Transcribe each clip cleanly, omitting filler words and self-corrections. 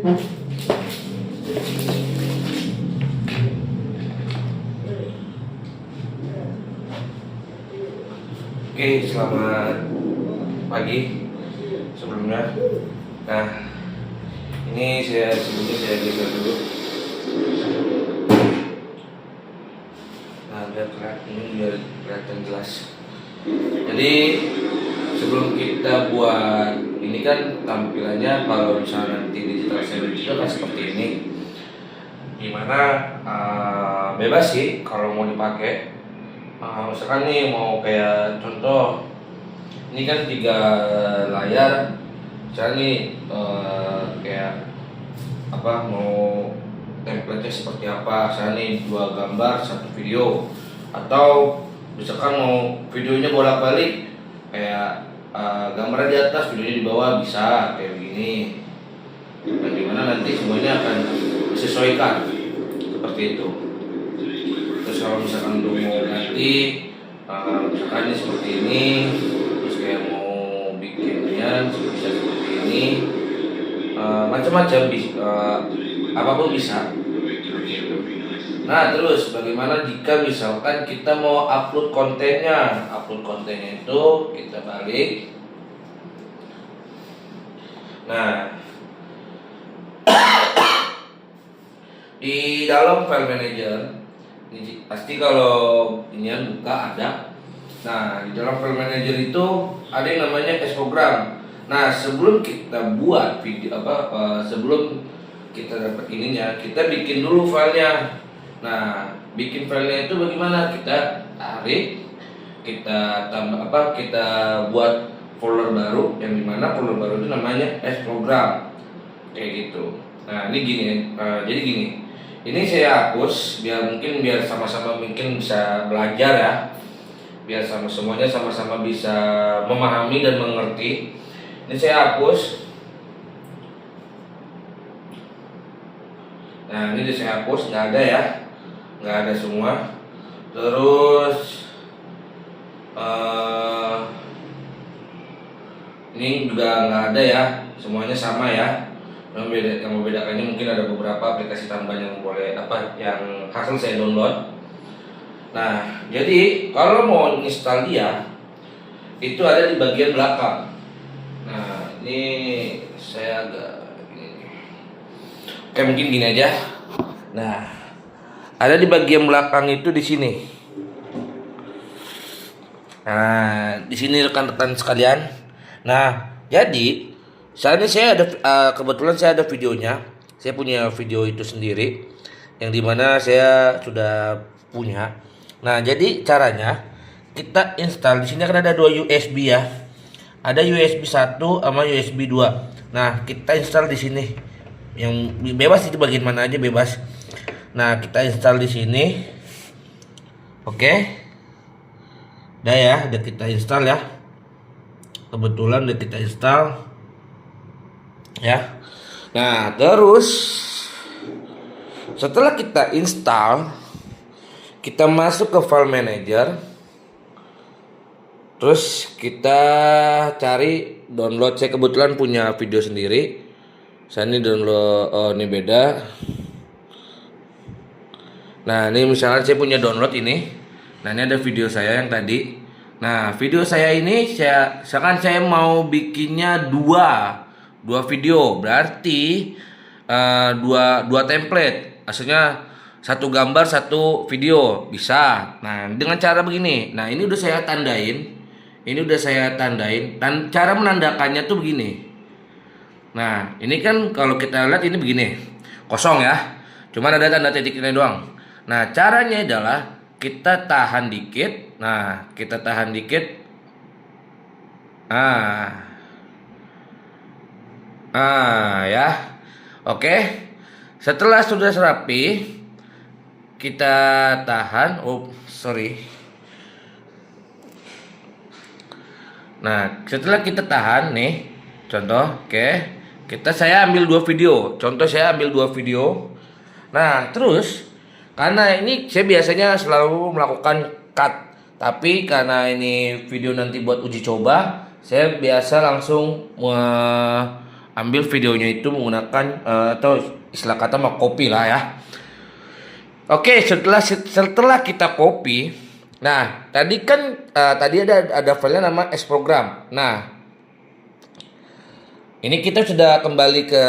Oke, selamat pagi sebelumnya. Nah, ini sebelumnya saya geser dulu. Nah, biar kelihatan jelas. Jadi sebelum kita buat ini kan tampilannya, kalau misalnya nanti digital saya juga kan seperti ini. Dimana bebas sih kalau mau dipakai. Misalkan nih mau kayak contoh, ini kan 3 layar. Misalnya nih kayak apa, mau template-nya seperti apa. Misalnya nih 2 gambar 1 video, atau misalkan mau videonya bolak-balik, kayak gambarnya di atas, videonya di bawah, bisa kayak begini. Bagaimana nanti semuanya akan disesuaikan seperti itu. Terus kalau misalkan untuk mau ganti, misalkan ini seperti ini, terus kayak mau bikinnya bisa seperti ini, macam-macam, apapun bisa. Nah, terus bagaimana jika misalkan kita mau upload kontennya? Upload kontennya itu kita balik. Nah, di dalam file manager ini pasti kalau ini buka ada. Nah, di dalam file manager itu ada yang namanya S-program. Nah, sebelum kita buat video sebelum kita dapat ininya, kita bikin dulu filenya. Nah, bikin filenya itu bagaimana? Kita tarik, kita tambah kita buat folder baru, yang dimana folder baru itu namanya S-program, kayak gitu. Nah, ini gini, jadi gini. Ini saya hapus biar sama-sama mungkin bisa belajar ya. Biar semuanya sama-sama bisa memahami dan mengerti. Ini saya hapus. Nah, ini saya hapus, nggak ada ya. Nggak ada semua. Terus ini juga nggak ada ya. Semuanya sama ya. Yang membedakannya mungkin ada beberapa aplikasi tambahan yang yang hasil saya download. Nah, jadi kalau mau install dia itu ada di bagian belakang. Nah, ini saya agak gini. Oke, mungkin gini aja. Nah, ada di bagian belakang itu di sini. Nah, di sini rekan-rekan sekalian. Nah, jadi saat ini saya ada kebetulan saya ada videonya. Saya punya video itu sendiri, yang dimana saya sudah punya. Nah, jadi caranya kita install di sini kan ada 2 USB ya. Ada USB 1 sama USB 2. Nah, kita install di sini. Yang bebas itu bagian mana aja bebas. Nah, kita install di sini. Oke. Udah kita install ya. Kebetulan udah kita install. Ya. Nah, terus setelah kita install, kita masuk ke file manager. Terus kita cari download. Saya kebetulan punya video sendiri. Saya ini download, ini beda. Nah, ini misalnya saya punya download ini. Nah, ini ada video saya yang tadi. Nah, video saya ini sekarang saya mau bikinnya dua video, berarti dua template, maksudnya 1 gambar 1 video bisa. Nah, dengan cara begini. Nah, ini udah saya tandain. Dan cara menandakannya tuh begini. Nah, ini kan kalau kita lihat ini begini, kosong ya, cuman ada tanda titiknya doang. Nah, caranya adalah kita tahan dikit. Nah, kita tahan dikit. Ya. Oke. Setelah sudah rapi, kita tahan. Nah, setelah kita tahan nih, contoh, saya ambil 2 video. Nah, terus karena ini saya biasanya selalu melakukan cut, tapi karena ini video nanti buat uji coba, saya biasa langsung ambil videonya itu menggunakan atau istilah kata mau copy lah ya. Oke, setelah kita copy, nah tadi kan tadi ada filenya nama S program. Nah, ini kita sudah kembali ke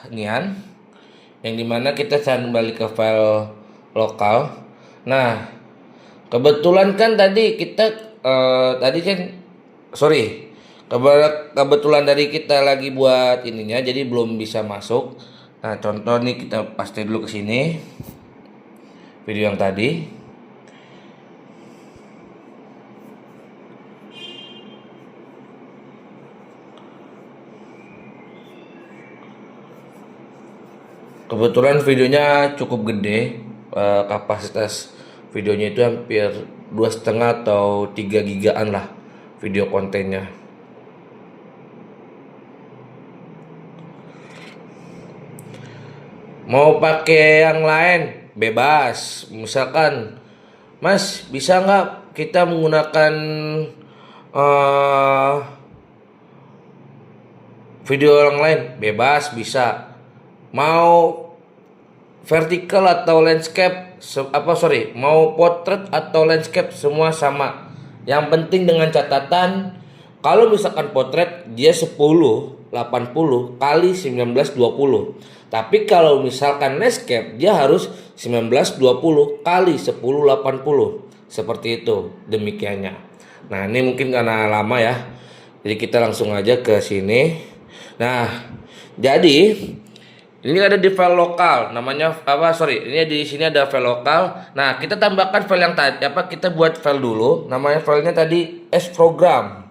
nian, yang dimana kita kembali ke file lokal. Nah, kebetulan kan tadi kita kebetulan dari kita lagi buat ininya, jadi belum bisa masuk. Nah, contoh nih kita paste dulu ke sini video yang tadi. Kebetulan videonya cukup gede, kapasitas videonya itu hampir 2,5 atau 3 gigaan lah video kontennya. Mau pakai yang lain bebas, misalkan Mas bisa nggak kita menggunakan video yang lain, bebas bisa. Mau vertikal atau landscape mau portrait atau landscape semua sama. Yang penting dengan catatan kalau misalkan portrait dia 1080 kali 1920. Tapi kalau misalkan landscape dia harus 1920 kali 1080. Seperti itu demikiannya. Nah, ini mungkin karena lama ya. Jadi kita langsung aja ke sini. Nah, jadi ini ada di file lokal, namanya ini di sini ada file lokal. Nah, kita tambahkan file yang tadi kita buat file dulu. Namanya filenya tadi S program.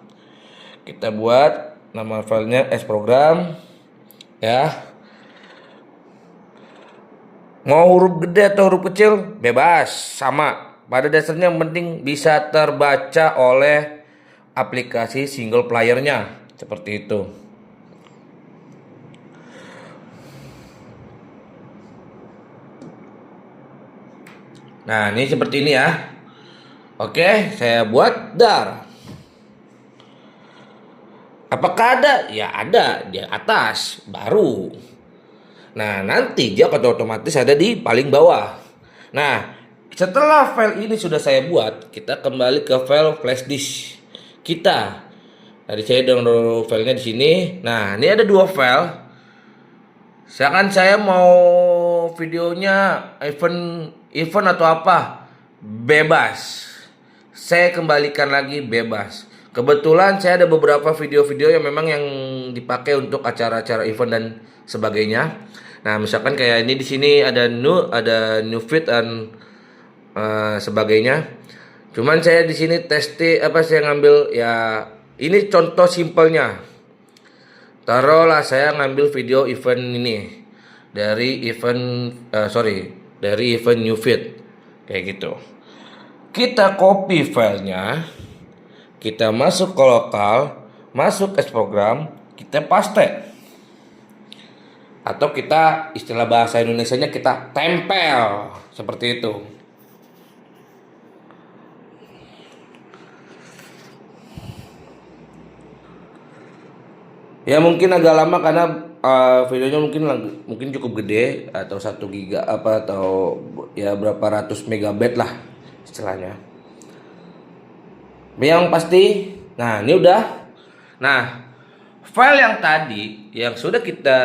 Kita buat nama filenya S program ya. Mau huruf gede atau huruf kecil bebas, sama. Pada dasarnya yang penting bisa terbaca oleh aplikasi single playernya, seperti itu. Nah, ini seperti ini ya. Oke, saya buat dar. Apakah ada? Ya ada di atas, baru. Nah, nanti dia akan otomatis ada di paling bawah. Nah, setelah file ini sudah saya buat, kita kembali ke file flash disk kita. Tadi saya download filenya di sini. Nah, ini ada 2 file. Misalkan saya mau videonya event atau apa, bebas. Saya kembalikan lagi bebas. Kebetulan saya ada beberapa video-video yang memang yang dipakai untuk acara-acara event dan sebagainya. Nah, misalkan kayak ini di sini ada new feed dan sebagainya. Cuman saya di sini saya ngambil ya ini contoh simpelnya. Taruhlah saya ngambil video event ini dari event new feed kayak gitu. Kita copy filenya, kita masuk ke lokal, masuk ke program, kita paste. Atau kita istilah bahasa Indonesianya kita tempel seperti itu. Ya mungkin agak lama karena videonya mungkin cukup gede atau 1 giga atau ya berapa ratus megabyte lah istilahnya. Yang pasti, nah ini udah. Nah, file yang tadi yang sudah kita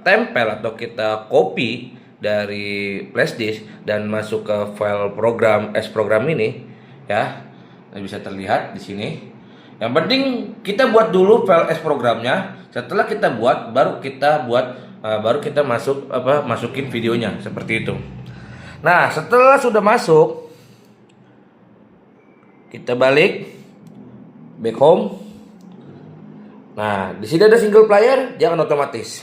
tempel atau kita copy dari flash disk dan masuk ke file program S program ini ya. Bisa terlihat di sini. Yang penting kita buat dulu file S programnya. Setelah kita buat baru kita masukin videonya seperti itu. Nah, setelah sudah masuk kita balik back home. Nah, di sini ada single player, jangan otomatis.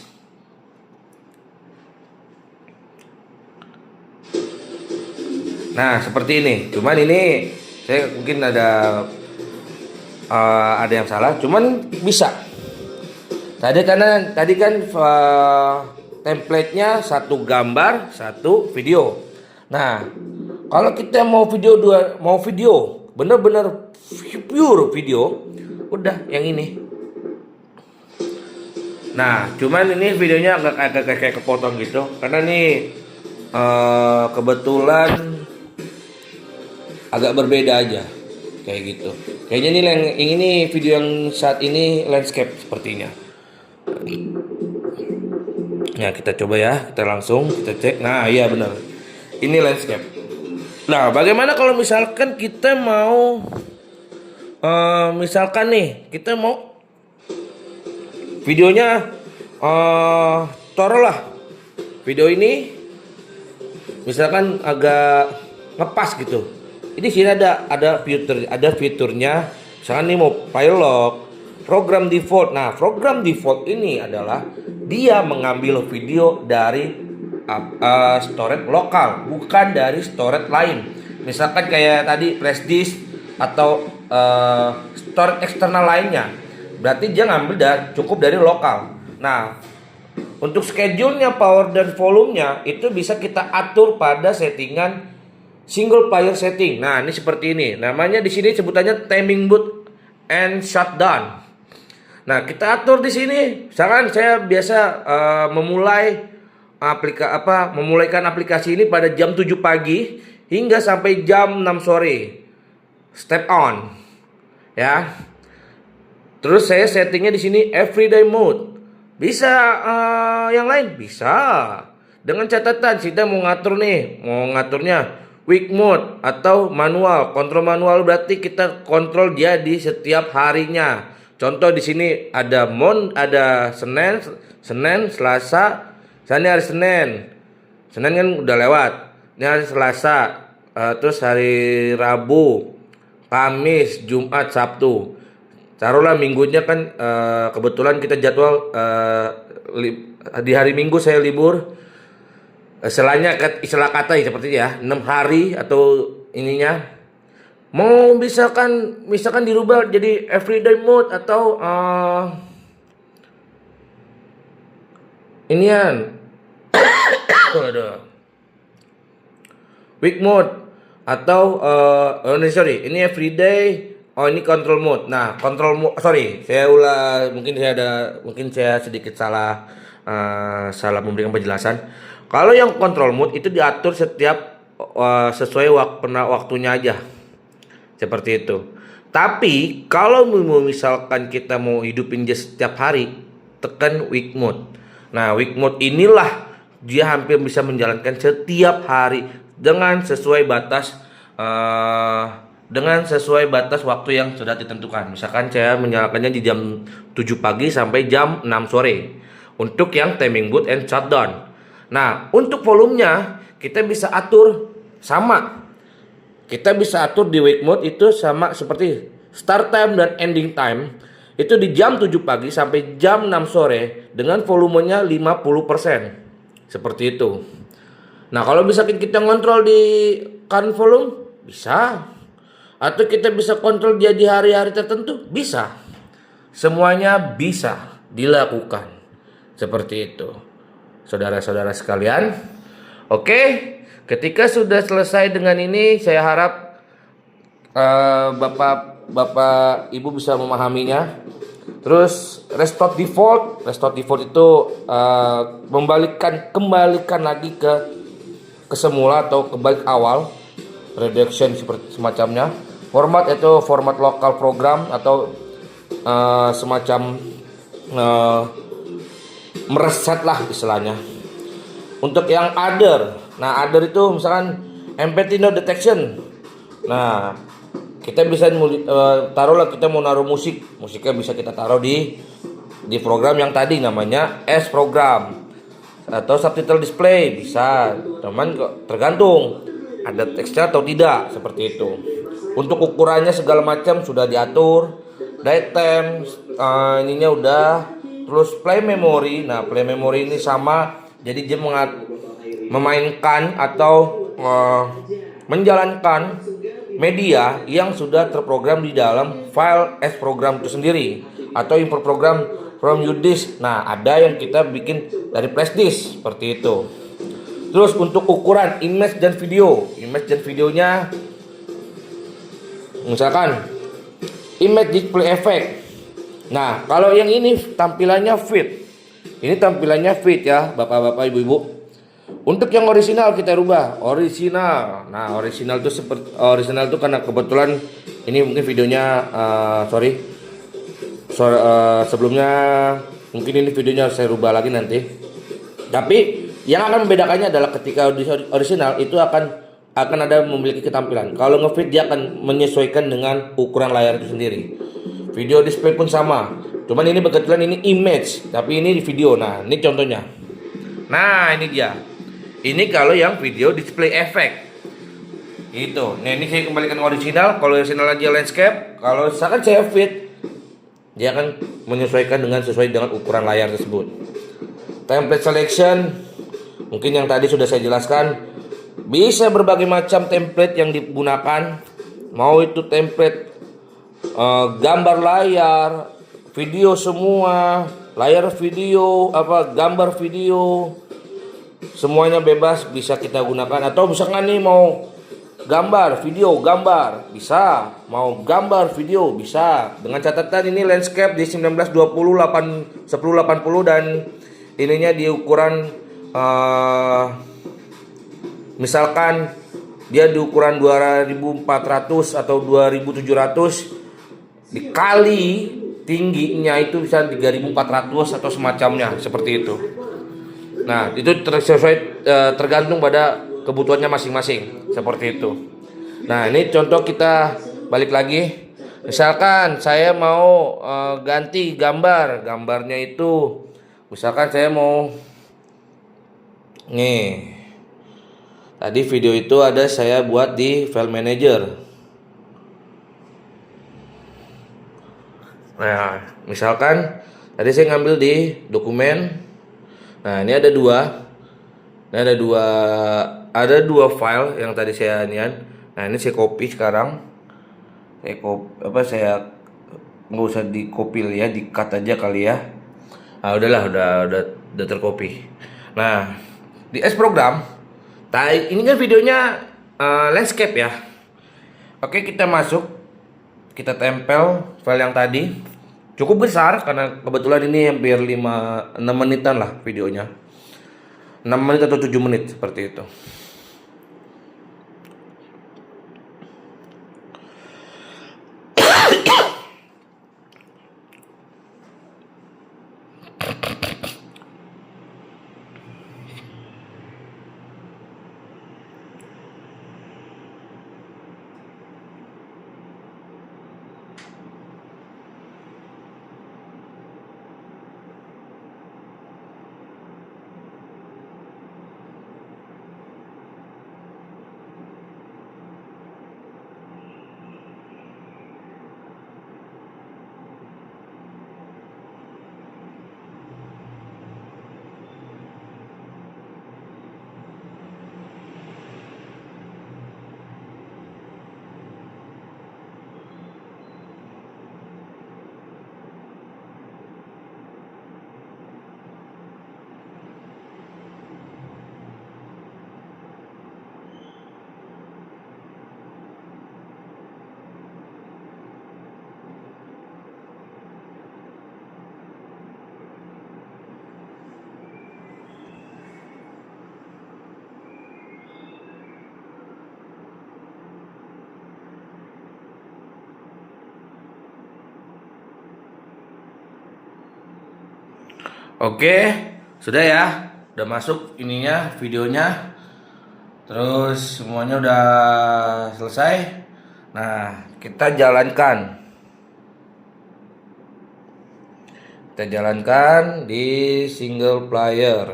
Nah, seperti ini. Cuman ini saya mungkin ada yang salah, cuman bisa. Tadi kan template-nya 1 gambar, 1 video. Nah, kalau kita mau video bener-bener pure video, udah yang ini. Nah, cuman ini videonya agak kayak kepotong gitu karena nih kebetulan agak berbeda aja kayak gitu. Kayaknya nih ini video yang saat ini landscape sepertinya. Nah, kita coba ya, kita langsung kita cek. Nah, iya benar. Ini landscape. Nah, bagaimana kalau misalkan kita mau misalkan nih kita mau videonya taruhlah video ini misalkan agak ngepas gitu. Ini sini ada fiturnya. Misalkan nih mau file log, program default. Nah, program default ini adalah dia mengambil video dari storage lokal, bukan dari storage lain. Misalkan kayak tadi flash disk atau storage eksternal lainnya. Berarti dia ngambil cukup dari lokal. Nah, untuk schedule-nya, power dan volumenya itu bisa kita atur pada settingan single player setting. Nah, ini seperti ini. Namanya di sini sebutannya timing boot and shutdown. Nah, kita atur di sini. Misalkan saya biasa memulaikan aplikasi ini pada jam 7 pagi hingga sampai jam 6 sore. Step on. Ya. Terus saya settingnya di sini everyday mode. Bisa yang lain bisa. Dengan catatan kita mau ngaturnya week mode atau manual. Kontrol manual berarti kita kontrol dia di setiap harinya. Contoh di sini ada Senin, Selasa. Misalnya hari Senin. Senin kan udah lewat. Ini hari Selasa. Terus hari Rabu, Kamis, Jumat, Sabtu. Taruhlah minggunya kan kebetulan kita jadwal di hari Minggu saya libur. Selainnya istilah kata seperti ya 6 hari atau ininya mau misalkan dirubah jadi everyday mode atau inian week mode atau ini everyday. Ini control mode. Nah, mungkin saya sedikit salah memberikan penjelasan. Kalau yang control mode itu diatur setiap sesuai waktunya aja. Seperti itu. Tapi kalau misalkan kita mau hidupin dia setiap hari, tekan week mode. Nah, week mode inilah dia hampir bisa menjalankan setiap hari dengan sesuai batas waktu yang sudah ditentukan. Misalkan saya menyalakannya di jam 7 pagi sampai jam 6 sore. Untuk yang timing boot and shutdown. Nah, untuk volumenya kita bisa atur sama. Kita bisa atur di wake mode itu sama seperti start time dan ending time. Itu di jam 7 pagi sampai jam 6 sore dengan volumenya 50%. Seperti itu. Nah, kalau misalkan kita ngontrol di current volume, bisa. Atau kita bisa kontrol dia di hari-hari tertentu, bisa. Semuanya bisa dilakukan. Seperti itu. Saudara-saudara sekalian. Oke, ketika sudah selesai dengan ini, saya harap Bapak Ibu bisa memahaminya. Terus restore default itu kembalikan lagi ke semula atau kembali ke awal. Reduction seperti semacamnya. Format itu format lokal program atau semacam mereset lah istilahnya. Untuk yang other, nah other itu misalkan MP3 no detection. Nah, kita bisa taruhlah kita mau naruh musiknya bisa kita taruh di program yang tadi namanya S program atau subtitle display bisa, teman tergantung ada teksnya atau tidak seperti itu. Untuk ukurannya segala macam sudah diatur, datetime ininya udah. Terus play memory. Nah, play memory ini sama. Jadi dia memainkan atau menjalankan media yang sudah terprogram di dalam file S program itu sendiri atau import program from your disk. Nah, ada yang kita bikin dari flash disk seperti itu. Terus untuk ukuran image dan videonya misalkan image display effect. Nah, kalau yang ini tampilannya fit. Ini tampilannya fit ya, bapak-bapak, ibu-ibu. Untuk yang original kita rubah original. Nah, original itu seperti original itu karena kebetulan ini mungkin videonya sebelumnya mungkin ini videonya saya rubah lagi nanti. Tapi yang akan membedakannya adalah ketika original itu akan ada memiliki ketampilan. Kalau ngefit dia akan menyesuaikan dengan ukuran layar itu sendiri. Video display pun sama. Cuman ini kebetulan ini image, tapi ini di video. Nah, ini contohnya. Nah, ini dia. Ini kalau yang video display effect. Itu. Nah, ini saya kembalikan original. Kalau original aja landscape, kalau misalkan saya fit, dia akan menyesuaikan sesuai dengan ukuran layar tersebut. Template selection, mungkin yang tadi sudah saya jelaskan, bisa berbagai macam template yang digunakan. Mau itu template gambar layar, video semua, layar video, gambar video, semuanya bebas bisa kita gunakan. Atau misalkan nih mau gambar, video, gambar bisa, mau gambar, video bisa. Dengan catatan ini landscape di 1920 1080 dan ininya di ukuran misalkan dia di ukuran 2400 atau 2700 dikali tingginya itu bisa 3400 atau semacamnya seperti itu. Nah, itu tergantung pada kebutuhannya masing-masing seperti itu. Nah, ini contoh kita balik lagi. Misalkan saya mau ganti gambarnya itu misalkan saya mau nih. Tadi video itu ada saya buat di file manager. Nah, misalkan tadi saya ngambil di dokumen. Nah, ini ada dua. Ini ada dua file yang tadi saya nian. Nah, ini saya copy sekarang. Saya nggak usah di copy ya, di cut aja kali ya. Nah, udah tercopy. Nah, di S program, ini kan videonya landscape ya. Oke, kita masuk, kita tempel file yang tadi. Cukup besar karena kebetulan ini hampir 6 menitan lah videonya. 6 menit atau 7 menit seperti itu. Oke, sudah ya. Udah masuk ininya, videonya. Terus semuanya udah selesai. Nah, kita jalankan. Kita jalankan di single player.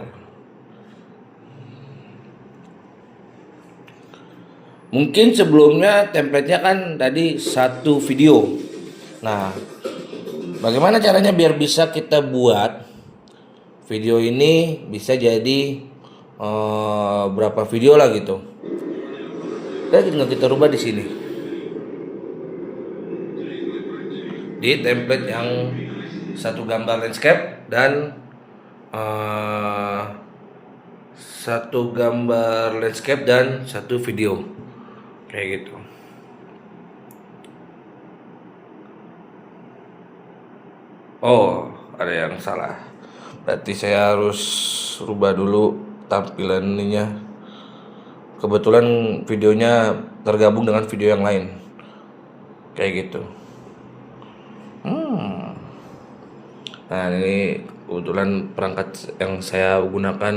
Mungkin sebelumnya template-nya kan tadi satu video. Nah, bagaimana caranya biar bisa kita buat video ini bisa jadi berapa video lah gitu. Kita rubah di sini. Di template yang satu gambar landscape dan satu gambar landscape dan satu video. Kayak gitu. Oh, ada yang salah. Berarti saya harus rubah dulu tampilan ininya. Kebetulan videonya tergabung dengan video yang lain. Kayak gitu. Nah, ini kebetulan perangkat yang saya gunakan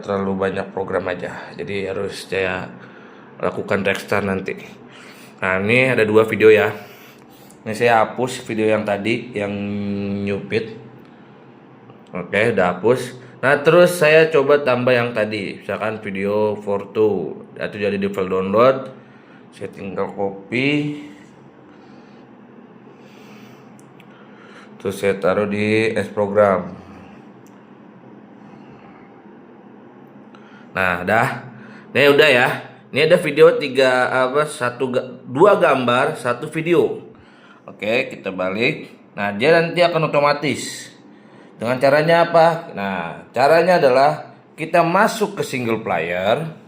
terlalu banyak program aja. Jadi harus saya lakukan restart nanti. Nah, ini ada 2 video ya. Ini saya hapus video yang tadi yang nyupit. Oke, udah hapus. Nah, terus saya coba tambah yang tadi, misalkan video foto, itu jadi di file download. Saya tinggal copy, terus saya taruh di S program. Nah, ini udah ya. Ini ada video 2 gambar, 1 video. Oke, kita balik. Nah, dia nanti akan otomatis. Dengan caranya apa? Nah, caranya adalah kita masuk ke single player.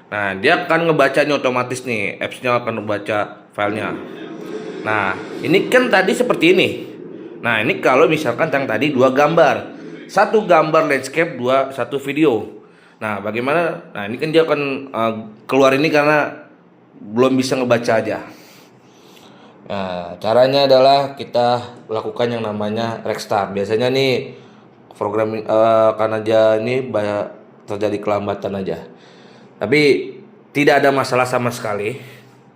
Nah, dia akan ngebacanya otomatis nih. Apps-nya akan ngebaca filenya. Nah, ini kan tadi seperti ini. Nah, ini kalau misalkan yang tadi 2 gambar. 1 gambar landscape, 1 video. Nah, bagaimana? Nah, ini kan dia akan keluar ini karena belum bisa ngebaca aja. Nah, caranya adalah kita lakukan yang namanya restart. Biasanya nih program kan aja ini terjadi kelambatan aja. Tapi tidak ada masalah sama sekali.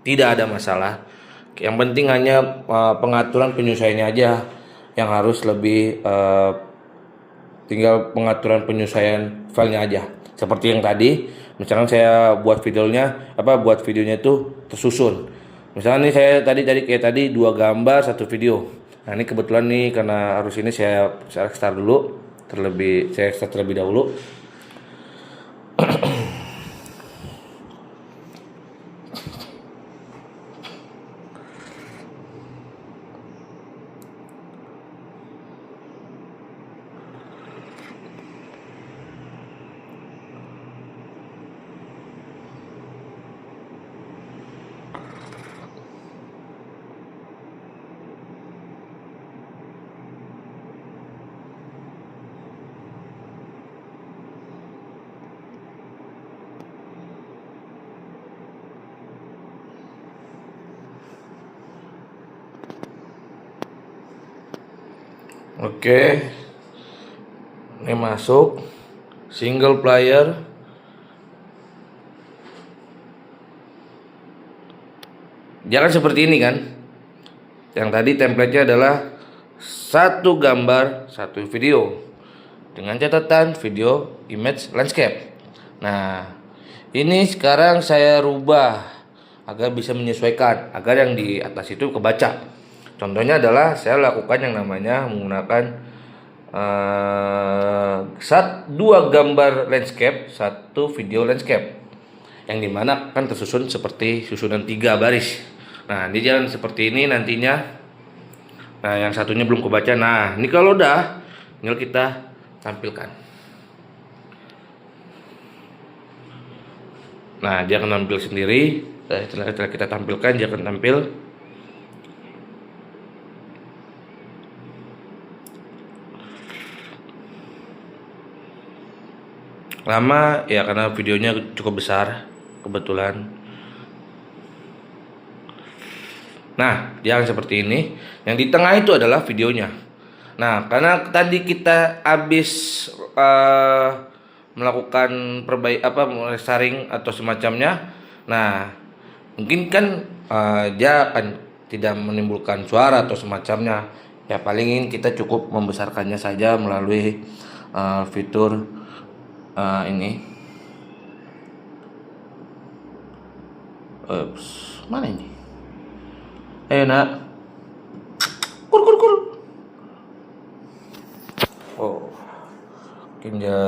Tidak ada masalah. Yang penting hanya pengaturan penyesuaiannya aja yang harus lebih tinggal pengaturan penyesuaian filenya aja. Seperti yang tadi, misalkan saya buat videonya itu tersusun. Misalnya nih saya tadi 2 gambar 1 video. Nah, ini kebetulan nih karena harus ini saya start dulu saya start terlebih dahulu. Oke, ini masuk single player. Jangan seperti ini kan? Yang tadi template-nya adalah 1 gambar 1 video dengan catatan video image landscape. Nah, ini sekarang saya rubah agar bisa menyesuaikan, agar yang di atas itu kebaca. Contohnya adalah saya lakukan yang namanya menggunakan 2 gambar landscape, 1 video landscape, yang dimana kan tersusun seperti susunan 3 baris. Nah, ini jalan seperti ini nantinya. Nah, yang satunya belum kebaca. Nah, ini kalau udah tinggal kita tampilkan. Nah, dia akan tampil sendiri. Setelah kita tampilkan, dia akan tampil. Lama ya karena videonya cukup besar kebetulan. Nah, dia akan seperti ini. Yang di tengah itu adalah videonya. Nah, karena tadi kita habis melakukan restoring atau semacamnya. Nah, mungkin kan dia akan tidak menimbulkan suara atau semacamnya. Ya paling kita cukup membesarkannya saja melalui fitur ini. Mana ini? Ayo nak. Kur. Oh, mungkin dia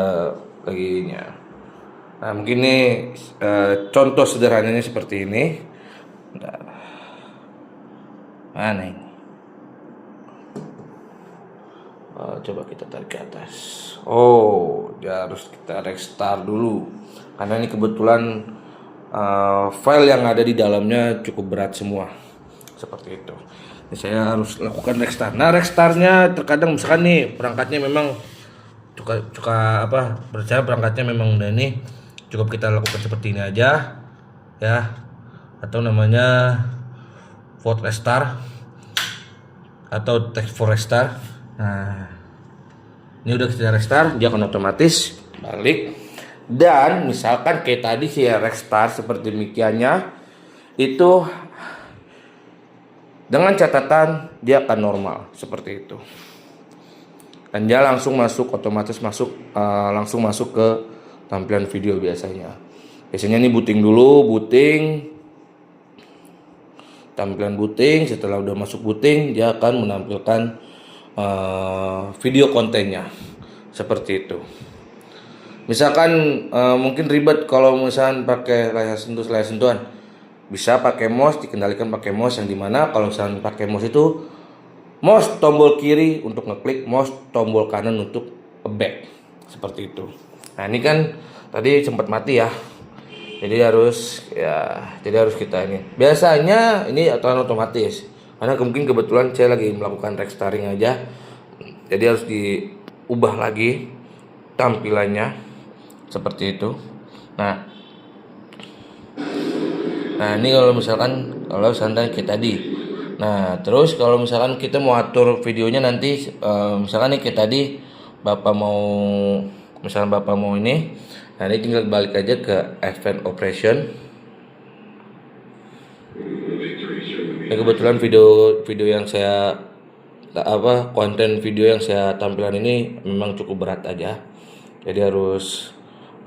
lagi nya. Nah, mungkin ini contoh sederhananya seperti ini. Mana ini? Coba kita tarik ke atas. Oh, dia harus kita restart dulu. Karena ini kebetulan file yang ada di dalamnya cukup berat semua. seperti itu. Ini saya harus lakukan restart. Nah, restartnya terkadang misalkan nih perangkatnya memang cuka apa, berarti perangkatnya memang udah nih, cukup kita lakukan seperti ini aja ya, atau namanya vote restart atau text for restart. Nah, ini udah kita restart, dia akan otomatis balik. Dan misalkan kayak tadi saya restart seperti demikiannya, itu dengan catatan dia akan normal seperti itu. Dan dia langsung masuk, otomatis masuk, langsung masuk ke tampilan video biasanya. Biasanya ini booting dulu, tampilan booting. Setelah udah masuk booting, dia akan menampilkan video kontennya seperti itu. Misalkan mungkin ribet kalau misalkan pakai layar sentuhan, bisa pakai mouse, dikendalikan pakai mouse, yang dimana kalau misalkan pakai mouse itu mouse tombol kiri untuk ngeklik, mouse tombol kanan untuk back seperti itu. Nah, ini kan tadi sempat mati ya. Jadi harus kita ini. Biasanya ini otomatis. Karena mungkin kebetulan saya lagi melakukan restarting aja. Jadi harus diubah lagi tampilannya seperti itu. Nah, ini kalau misalkan kayak tadi. Nah, terus kalau misalkan kita mau atur videonya nanti, misalkan nih kayak tadi Bapak mau ini, nah ini tinggal balik aja ke event operation. Nah, kebetulan video yang saya konten video yang saya tampilkan ini memang cukup berat aja. Jadi harus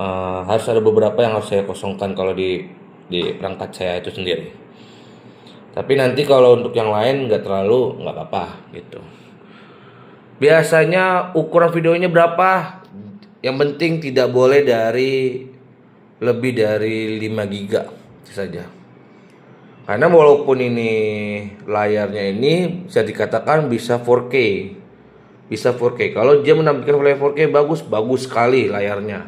ada beberapa yang harus saya kosongkan kalau di perangkat saya itu sendiri. Tapi nanti kalau untuk yang lain nggak apa-apa gitu. Biasanya ukuran videonya berapa? Yang penting tidak boleh lebih dari 5 giga saja. Karena walaupun ini layarnya ini bisa dikatakan bisa 4K. Bisa 4K. Kalau dia menampilkan layar 4K bagus sekali layarnya.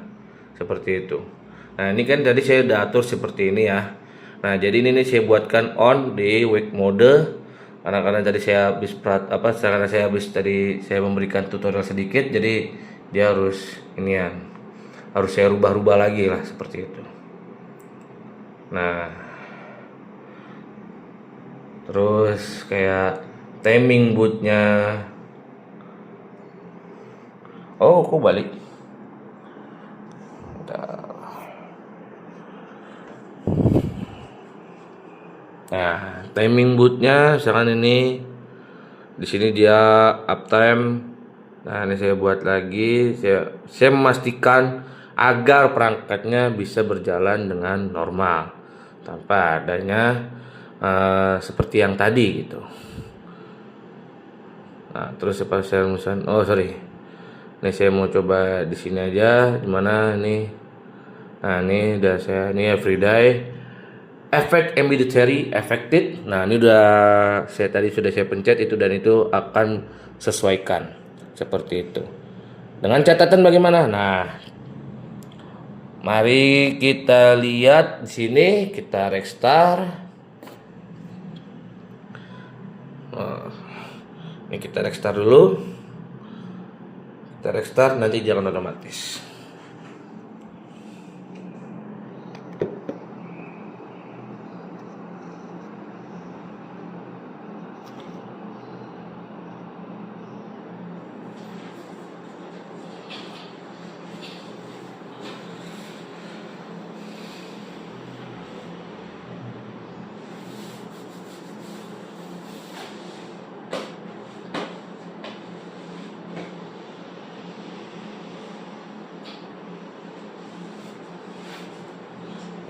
Seperti itu. Nah, ini kan tadi saya udah atur seperti ini ya. Nah, jadi ini saya buatkan on di wake mode. Karena tadi saya habis memberikan tutorial sedikit, jadi dia harus saya rubah-rubah lagi lah seperti itu. Nah, terus kayak timing bootnya. Oh, kok balik? Nah, timing bootnya misalkan ini di sini dia uptime. Nah, ini saya buat lagi. Saya memastikan agar perangkatnya bisa berjalan dengan normal tanpa adanya seperti yang tadi gitu. Nah, terus ini saya mau coba di sini aja, dimana nih. Nah, ini udah ini everyday efek immediately affected. Nah, ini sudah saya pencet itu, dan itu akan sesuaikan seperti itu. Dengan catatan bagaimana? Nah, mari kita lihat di sini, kita restart. Ini kita restart dulu. Kita restart, nanti jangan otomatis.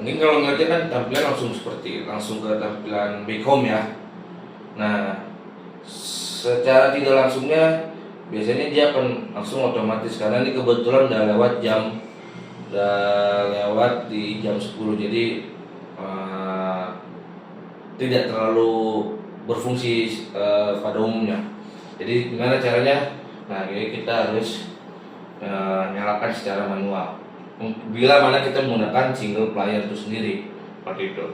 Mungkin kalau ngeliatnya kan tampilan langsung ke tampilan back home ya. Nah, secara tidak langsungnya biasanya dia akan langsung otomatis, karena ini kebetulan udah lewat di jam 10, jadi tidak terlalu berfungsi pada umumnya. Jadi gimana caranya? Nah, jadi kita harus nyalakan secara manual. Bila mana kita menggunakan single player itu sendiri, seperti itu.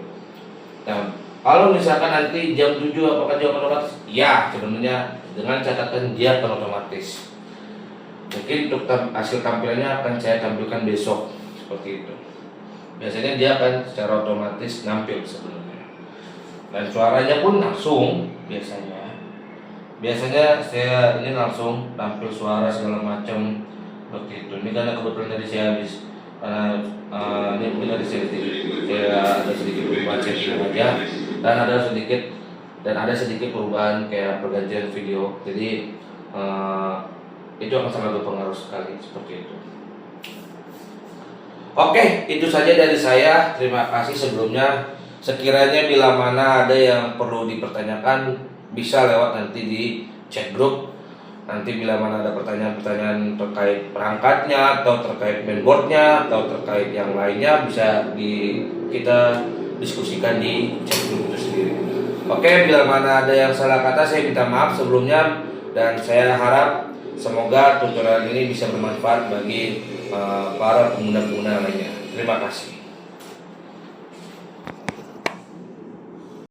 Nah, Kalau misalkan nanti jam 7 apakah dia akan otomatis? Ya, sebenarnya dengan catatan dia akan otomatis. Mungkin untuk hasil tampilannya akan saya tampilkan besok seperti itu. Biasanya dia akan secara otomatis nampil sebenarnya. Dan suaranya pun langsung biasanya. Biasanya saya ini langsung tampil suara segala macam seperti itu. Ini karena kebetulan tadi saya habis karena ini mungkin ada sedikit perubahan setting aja dan ada sedikit perubahan kayak pergantian video. Jadi itu akan sangat berpengaruh sekali seperti itu. Oke, itu saja dari saya. Terima kasih sebelumnya. Sekiranya bila mana ada yang perlu dipertanyakan bisa lewat nanti di chat grup. Nanti bila mana ada pertanyaan-pertanyaan terkait perangkatnya atau terkait mainboardnya atau terkait yang lainnya bisa kita diskusikan di chat grup itu sendiri. Oke, bila mana ada yang salah kata saya minta maaf sebelumnya dan saya harap semoga tutorial ini bisa bermanfaat bagi para pengguna-pengguna lainnya. Terima kasih.